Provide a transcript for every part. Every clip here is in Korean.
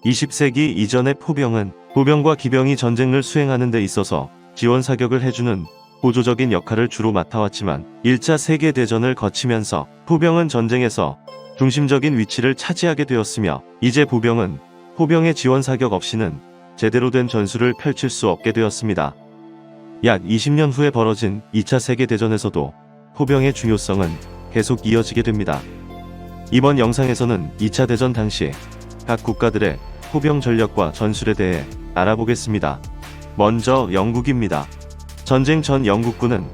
20세기 이전의 포병은 보병과 기병이 전쟁을 수행하는 데 있어서 지원 사격을 해주는 보조적인 역할을 주로 맡아왔지만 1차 세계대전을 거치면서 포병은 전쟁에서 중심적인 위치를 차지하게 되었으며 이제 보병은 포병의 지원 사격 없이는 제대로 된 전술을 펼칠 수 없게 되었습니다. 약 20년 후에 벌어진 2차 세계대전에서도 포병의 중요성은 계속 이어지게 됩니다. 이번 영상에서는 2차 대전 당시 각 국가들의 포병 전력과 전술에 대해 알아보겠습니다. 먼저 영국입니다. 전쟁 전 영국군은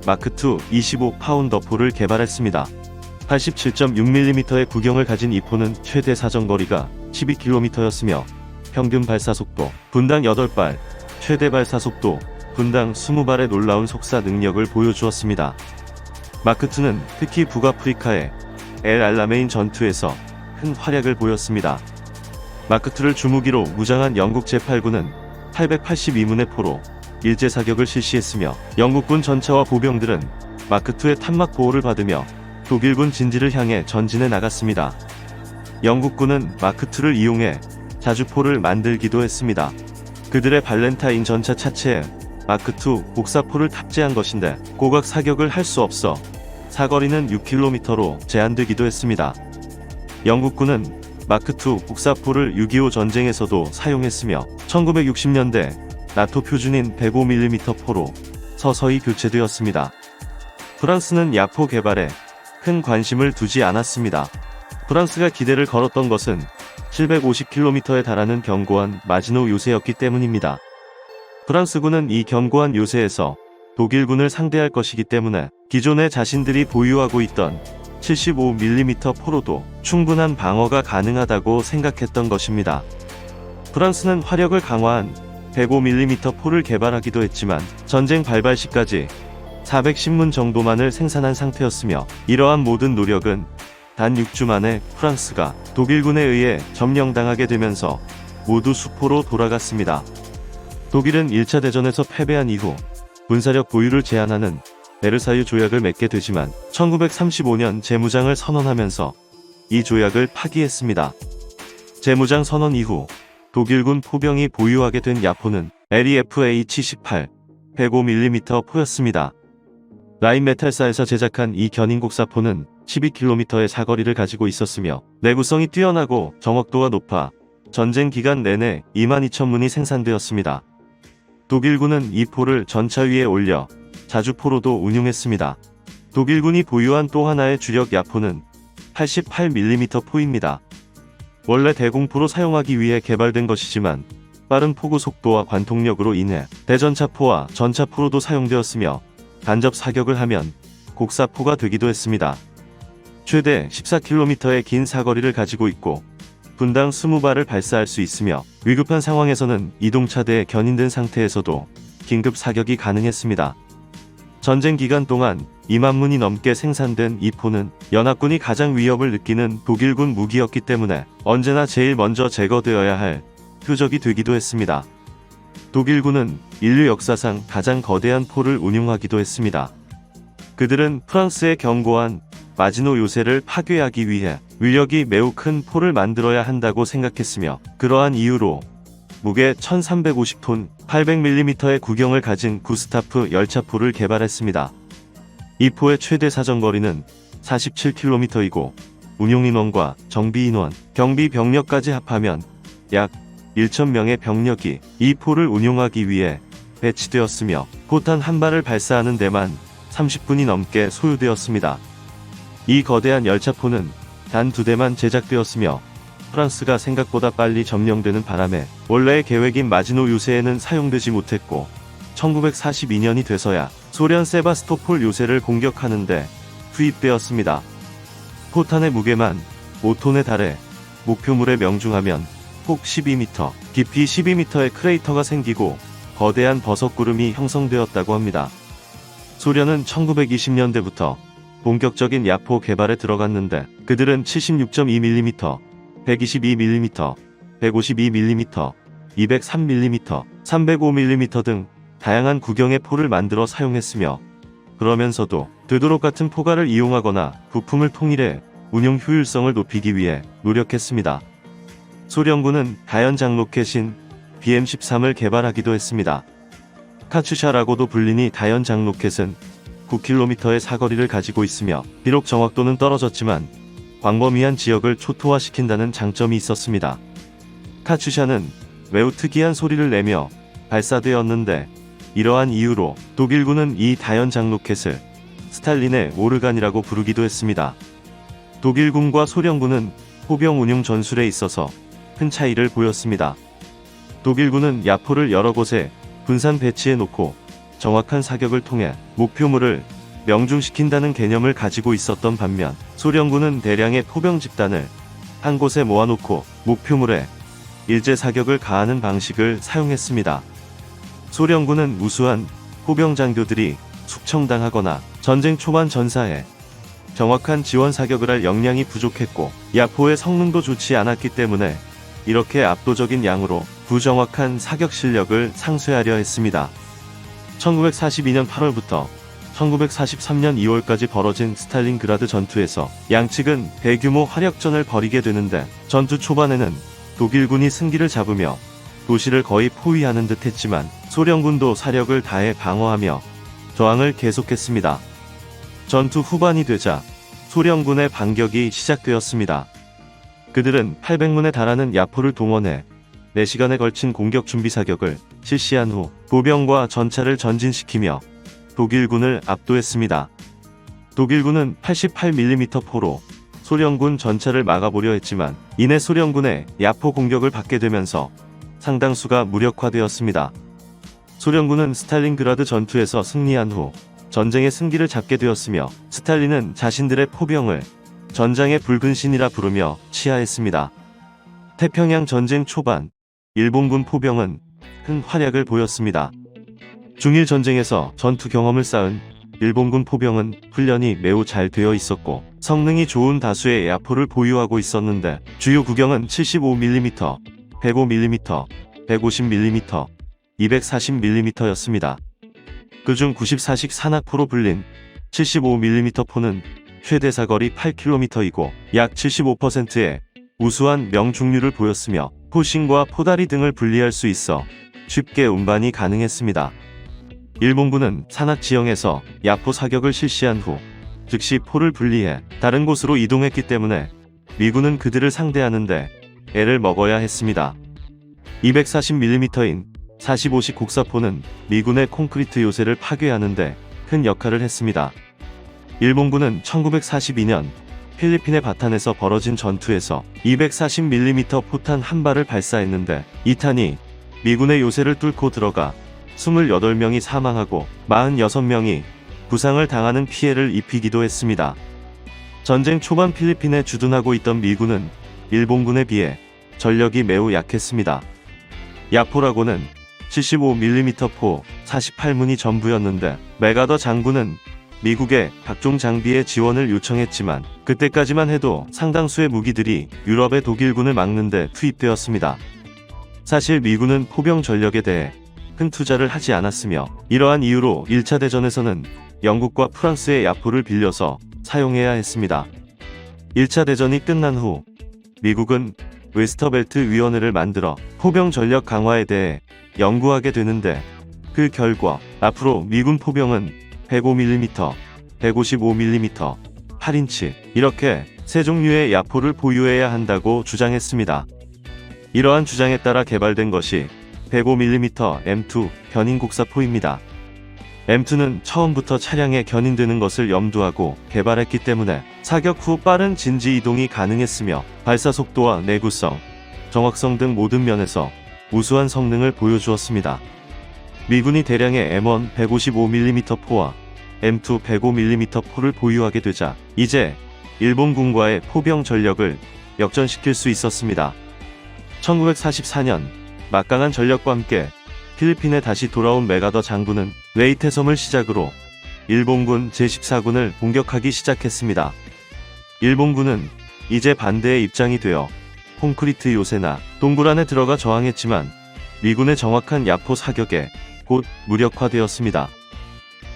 마크2 25파운더 포를 개발했습니다. 87.6mm의 구경을 가진 이 포는 최대 사정거리가 12km였으며 평균 발사속도 분당 8발, 최대 발사속도 분당 20발의 놀라운 속사 능력을 보여주었습니다. 마크2는 특히 북아프리카의 엘 알라메인 전투에서 큰 활약을 보였습니다. 마크2를 주무기로 무장한 영국 제8군은 882문의 포로 일제 사격을 실시했으며 영국군 전차와 보병들은 마크2의 탄막 보호를 받으며 독일군 진지를 향해 전진해 나갔습니다. 영국군은 마크2를 이용해 자주포를 만들기도 했습니다. 그들의 발렌타인 전차 차체에 마크2 복사포를 탑재한 것인데 고각 사격을 할 수 없어 사거리는 6km로 제한되기도 했습니다. 영국군은 마크2 복사포를 6.25 전쟁에서도 사용했으며 1960년대 나토 표준인 105mm 포로 서서히 교체되었습니다. 프랑스는 야포 개발에 큰 관심을 두지 않았습니다. 프랑스가 기대를 걸었던 것은 750km에 달하는 견고한 마지노 요새였기 때문입니다. 프랑스군은 이 견고한 요새에서 독일군을 상대할 것이기 때문에 기존에 자신들이 보유하고 있던 75mm 포로도 충분한 방어가 가능하다고 생각했던 것입니다. 프랑스는 화력을 강화한 105mm 포를 개발하기도 했지만 전쟁 발발 시까지 410문 정도만을 생산한 상태였으며 이러한 모든 노력은 단 6주 만에 프랑스가 독일군에 의해 점령당하게 되면서 모두 수포로 돌아갔습니다. 독일은 1차 대전에서 패배한 이후 군사력 보유를 제한하는 베르사유 조약을 맺게 되지만 1935년 재무장을 선언하면서 이 조약을 파기했습니다. 재무장 선언 이후 독일군 포병이 보유하게 된 야포는 LEFA-78 105mm 포였습니다. 라인메탈사에서 제작한 이 견인곡사포는 12km의 사거리를 가지고 있었으며 내구성이 뛰어나고 정확도가 높아 전쟁 기간 내내 22,000문이 생산되었습니다. 독일군은 이 포를 전차 위에 올려 자주포로도 운용했습니다. 독일군이 보유한 또 하나의 주력 야포는 88mm 포입니다. 원래 대공포로 사용하기 위해 개발된 것이지만 빠른 포구 속도와 관통력으로 인해 대전차포와 전차포로도 사용되었으며 간접 사격을 하면 곡사포가 되기도 했습니다. 최대 14km의 긴 사거리를 가지고 있고 분당 20발을 발사할 수 있으며 위급한 상황에서는 이동차대에 견인된 상태에서도 긴급 사격이 가능했습니다. 전쟁 기간 동안 2만 문이 넘게 생산된 이 포는 연합군이 가장 위협을 느끼는 독일군 무기였기 때문에 언제나 제일 먼저 제거되어야 할 표적이 되기도 했습니다. 독일군은 인류 역사상 가장 거대한 포를 운용하기도 했습니다. 그들은 프랑스의 견고한 마지노 요새를 파괴하기 위해 위력이 매우 큰 포를 만들어야 한다고 생각했으며 그러한 이유로 무게 1350톤 800mm의 구경을 가진 구스타프 열차포를 개발했습니다. 이 포의 최대 사정거리는 47km이고 운용인원과 정비인원, 경비병력까지 합하면 약 1,000명의 병력이 이 포를 운용하기 위해 배치되었으며 포탄 한 발을 발사하는 데만 30분이 넘게 소요되었습니다. 이 거대한 열차포는 단 2대만 제작되었으며 프랑스가 생각보다 빨리 점령되는 바람에 원래의 계획인 마지노 요새에는 사용되지 못했고 1942년이 돼서야 소련 세바스토폴 요새를 공격하는데 투입되었습니다. 포탄의 무게만 5톤에 달해 목표물에 명중하면 폭 12m, 깊이 12m의 크레이터가 생기고 거대한 버섯구름이 형성되었다고 합니다. 소련은 1920년대부터 본격적인 야포 개발에 들어갔는데 그들은 76.2mm, 122mm, 152mm, 203mm, 305mm 등 다양한 구경의 포를 만들어 사용했으며 그러면서도 되도록 같은 포괄을 이용하거나 부품을 통일해 운용 효율성을 높이기 위해 노력했습니다. 소련군은 다연장 로켓인 BM-13을 개발하기도 했습니다. 카츄샤라고도 불리니 다연장 로켓은 9km의 사거리를 가지고 있으며 비록 정확도는 떨어졌지만 광범위한 지역을 초토화시킨다는 장점이 있었습니다. 카츄샤는 매우 특이한 소리를 내며 발사되었는데 이러한 이유로 독일군은 이 다연장 로켓을 스탈린의 오르간이라고 부르기도 했습니다. 독일군과 소련군은 포병 운용 전술에 있어서 큰 차이를 보였습니다. 독일군은 야포를 여러 곳에 분산 배치해 놓고 정확한 사격을 통해 목표물을 명중시킨다는 개념을 가지고 있었던 반면 소련군은 대량의 포병 집단을 한 곳에 모아놓고 목표물에 일제 사격을 가하는 방식을 사용했습니다. 소련군은 우수한 포병 장교들이 숙청당하거나 전쟁 초반 전사에 정확한 지원 사격을 할 역량이 부족했고 야포의 성능도 좋지 않았기 때문에 이렇게 압도적인 양으로 부정확한 사격 실력을 상쇄하려 했습니다. 1942년 8월부터 1943년 2월까지 벌어진 스탈린그라드 전투에서 양측은 대규모 화력전을 벌이게 되는데 전투 초반에는 독일군이 승기를 잡으며 도시를 거의 포위하는 듯 했지만 소련군도 사력을 다해 방어하며 저항을 계속했습니다. 전투 후반이 되자 소련군의 반격이 시작되었습니다. 그들은 800문에 달하는 야포를 동원해 4시간에 걸친 공격 준비 사격을 실시한 후 보병과 전차를 전진시키며 독일군을 압도했습니다. 독일군은 88mm 포로 소련군 전차를 막아보려 했지만 이내 소련군의 야포 공격을 받게 되면서 상당수가 무력화되었습니다. 소련군은 스탈린그라드 전투에서 승리한 후 전쟁의 승기를 잡게 되었으며 스탈린은 자신들의 포병을 전장의 붉은 신이라 부르며 치하했습니다. 태평양 전쟁 초반 일본군 포병은 큰 활약을 보였습니다. 중일 전쟁에서 전투 경험을 쌓은 일본군 포병은 훈련이 매우 잘 되어 있었고 성능이 좋은 다수의 야포를 보유하고 있었는데 주요 구경은 75mm, 105mm, 150mm, 240mm였습니다. 그중 94식 산악포로 불린 75mm 포는 최대 사거리 8km이고 약 75%의 우수한 명중률을 보였으며 포신과 포다리 등을 분리할 수 있어 쉽게 운반이 가능했습니다. 일본군은 산악 지형에서 야포 사격을 실시한 후 즉시 포를 분리해 다른 곳으로 이동했기 때문에 미군은 그들을 상대하는데 애를 먹어야 했습니다. 240mm인 45식 곡사포는 미군의 콘크리트 요새를 파괴하는데 큰 역할을 했습니다. 일본군은 1942년 필리핀의 바탄에서 벌어진 전투에서 240mm 포탄 한 발을 발사했는데 이 탄이 미군의 요새를 뚫고 들어가 28명이 사망하고 46명이 부상을 당하는 피해를 입히기도 했습니다. 전쟁 초반 필리핀에 주둔하고 있던 미군은 일본군에 비해 전력이 매우 약했습니다. 야포라고는 75mm 포 48문이 전부였는데 맥아더 장군은 미국의 각종 장비의 지원을 요청했지만 그때까지만 해도 상당수의 무기들이 유럽의 독일군을 막는 데 투입되었습니다. 사실 미군은 포병 전력에 대해 큰 투자를 하지 않았으며 이러한 이유로 1차 대전에서는 영국과 프랑스의 야포를 빌려서 사용해야 했습니다. 1차 대전이 끝난 후 미국은 웨스터벨트 위원회를 만들어 포병 전력 강화에 대해 연구하게 되는데 그 결과 앞으로 미군 포병은 105mm, 155mm, 8인치 이렇게 세 종류의 야포를 보유해야 한다고 주장했습니다. 이러한 주장에 따라 개발된 것이 105mm M2 견인곡사포입니다. M2는 처음부터 차량에 견인되는 것을 염두하고 개발했기 때문에 사격 후 빠른 진지 이동이 가능했으며 발사 속도와 내구성, 정확성 등 모든 면에서 우수한 성능을 보여주었습니다. 미군이 대량의 M1 155mm 포와 M2 105mm 포를 보유하게 되자 이제 일본군과의 포병 전력을 역전시킬 수 있었습니다. 1944년 막강한 전력과 함께 필리핀에 다시 돌아온 맥아더 장군은 레이테섬을 시작으로 일본군 제14군을 공격하기 시작했습니다. 일본군은 이제 반대의 입장이 되어 콘크리트 요새나 동굴 안에 들어가 저항했지만 미군의 정확한 야포 사격에 곧 무력화되었습니다.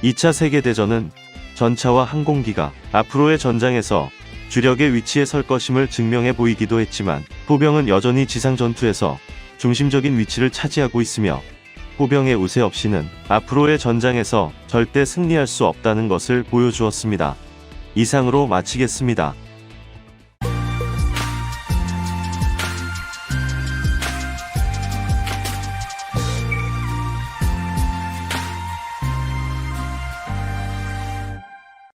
2차 세계대전은 전차와 항공기가 앞으로의 전장에서 주력의 위치에 설 것임을 증명해 보이기도 했지만 포병은 여전히 지상 전투에서 중심적인 위치를 차지하고 있으며 포병의 우세 없이는 앞으로의 전장에서 절대 승리할 수 없다는 것을 보여주었습니다. 이상으로 마치겠습니다.